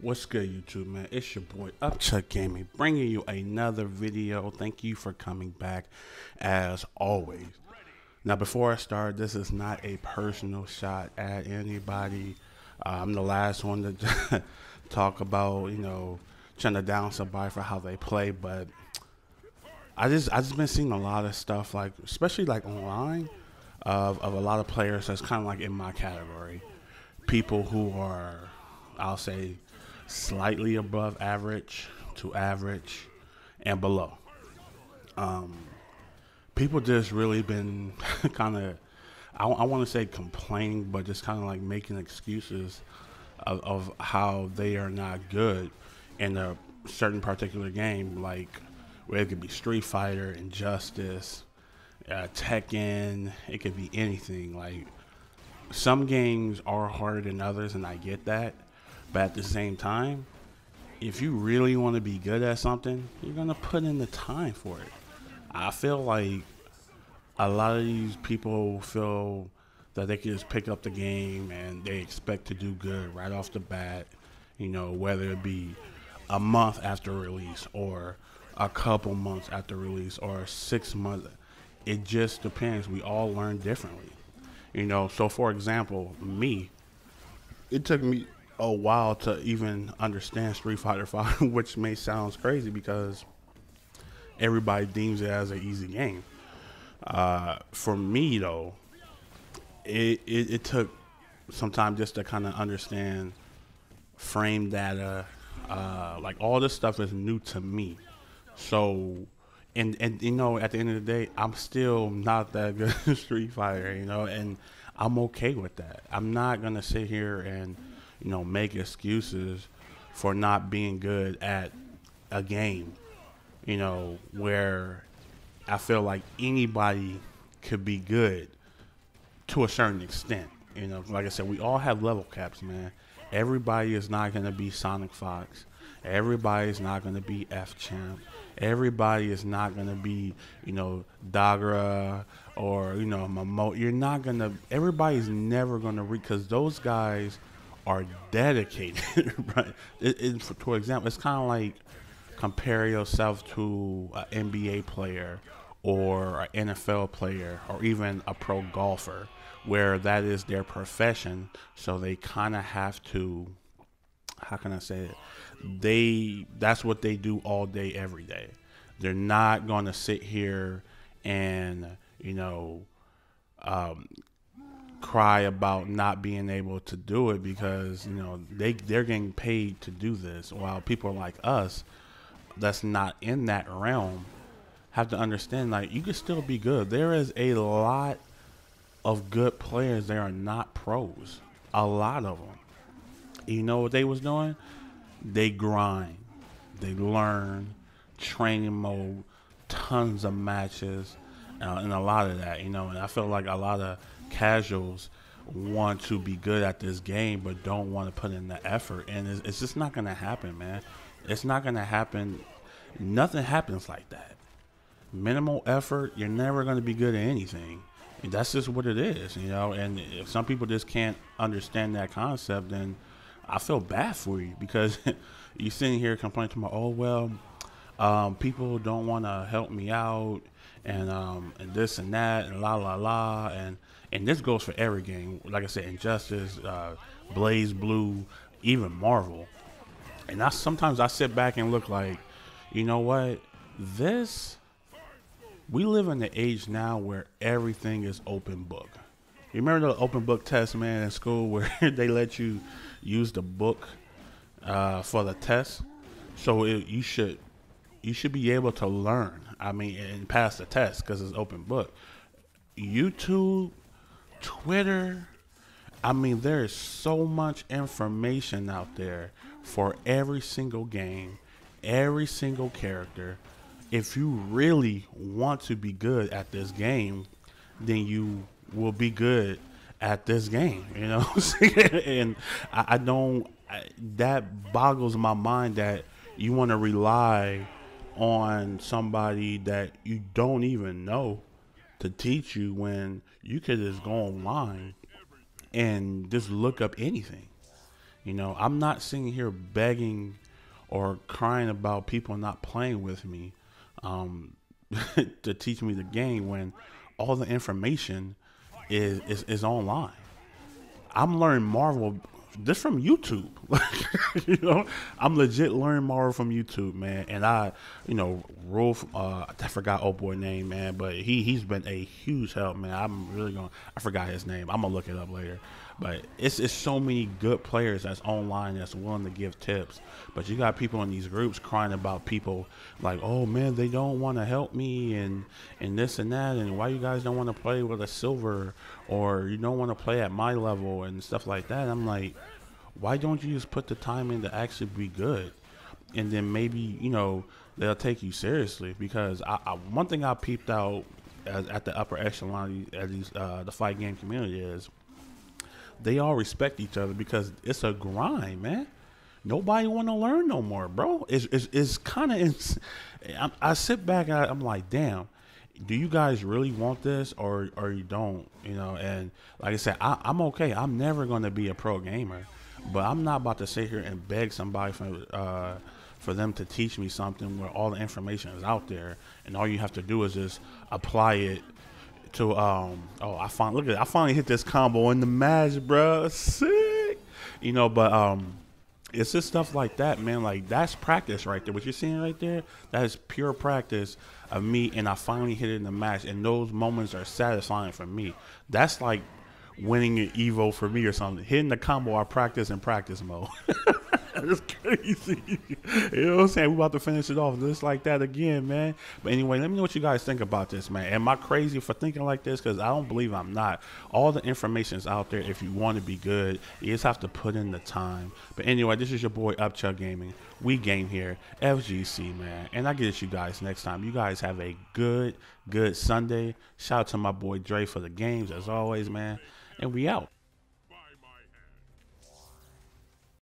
What's good, YouTube, man? It's your boy Upchuck Gaming, bringing you another video. Thank you for coming back, as always. Now, before I start, this is not a personal shot at anybody. I'm the last one to talk about, trying to down somebody for how they play, but I just been seeing a lot of stuff, like especially like online, of a lot of players that's kind of like in my category. People who are, I'll say, slightly above average to average and below. Um, People just really been kind of, I want to say complaining, but just kind of like making excuses of how they are not good in a certain particular game, like where it could be Street Fighter, Injustice, Tekken, it could be anything. Like some games are harder than others, and I get that. But at the same time, if you really want to be good at something, you're gonna put in the time for it. I feel like a lot of these people feel that they can just pick up the game and they expect to do good right off the bat. Whether it be a month after release or a couple months after release or 6 months. It just depends. We all learn differently. So for example, me, it took me a while to even understand Street Fighter Five, which may sound crazy because everybody deems it as an easy game. For me though, it took some time just to kind of understand frame data. Like all this stuff is new to me. So, and at the end of the day, I'm still not that good at Street Fighter. And I'm okay with that. I'm not gonna sit here and make excuses for not being good at a game. Where I feel like anybody could be good to a certain extent. Like I said, we all have level caps, man. Everybody is not going to be Sonic Fox. Everybody is not going to be F Champ. Everybody is not going to be, Dagra or, Momo. You're not going to, everybody's never going to read, because those guys are dedicated, right? For example, it's kind of like compare yourself to an NBA player or an NFL player or even a pro golfer where that is their profession. So they kind of have to, how can I say it? That's what they do all day, every day. They're not going to sit here and, um, cry about not being able to do it because, they're getting paid to do this, while people like us that's not in that realm have to understand, like, you can still be good. There is a lot of good players. They are not pros. A lot of them. You know what they was doing? They grind. They learn. Training mode. Tons of matches. And a lot of that, And I feel like a lot of casuals want to be good at this game but don't want to put in the effort. And it's just not going to happen, man. It's not going to happen. Nothing happens like that. Minimal effort, you're never going to be good at anything. And that's just what it is, And if some people just can't understand that concept, then I feel bad for you because you're sitting here complaining to me, oh, well, people don't want to help me out and this and that and la la la. And this goes for every game. Like I said, Injustice, Blaze Blue, even Marvel. And sometimes I sit back and look like, you know what? We live in the age now where everything is open book. You remember the open book test, man, in school where they let you use the book for the test? So you should be able to learn. I mean, and pass the test because it's open book. YouTube, Twitter. I mean, there is so much information out there for every single game, every single character. If you really want to be good at this game, then you will be good at this game, And I don't, that boggles my mind that you want to rely on somebody that you don't even know to teach you when you could just go online and just look up anything. You know, I'm not sitting here begging or crying about people not playing with me um, to teach me the game when all the information is online. I'm learning Marvel just from YouTube. You know, I'm legit learning Marvel from YouTube, man. And Rolf, I forgot old boy name, man, but he's been a huge help, man. I forgot his name. I'm gonna look it up later. But it's so many good players that's online that's willing to give tips. But you got people in these groups crying about people like, oh man, they don't want to help me and this and that, and why you guys don't want to play with a silver, or you don't want to play at my level and stuff like that. I'm like, why don't you just put the time in to actually be good, and then maybe they'll take you seriously? Because one thing I peeped out at the upper echelon at these the fight game community is they all respect each other because it's a grind, man. Nobody want to learn no more, bro. It's kind of. I sit back and I'm like, damn. Do you guys really want this or you don't? And like I said, I'm okay. I'm never going to be a pro gamer, but I'm not about to sit here and beg somebody for them to teach me something where all the information is out there and all you have to do is just apply it to I finally hit this combo in the match, bro. Sick. But it's just stuff like that, man. Like, that's practice right there. What you're seeing right there, that is pure practice of me, and I finally hit it in the match, and those moments are satisfying for me. That's like winning an Evo for me or something. Hitting the combo I practice in practice mode. It's crazy. You know what I'm saying? We're about to finish it off just like that again, man. But anyway, let me know what you guys think about this, man. Am I crazy for thinking like this? Because I don't believe I'm not. All the information is out there if you want to be good. You just have to put in the time. But anyway, this is your boy Upchuck Gaming. We game here, FGC, man. And I get at you guys next time. You guys have a good Sunday. Shout out to my boy Dre for the games, as always, man. And we out.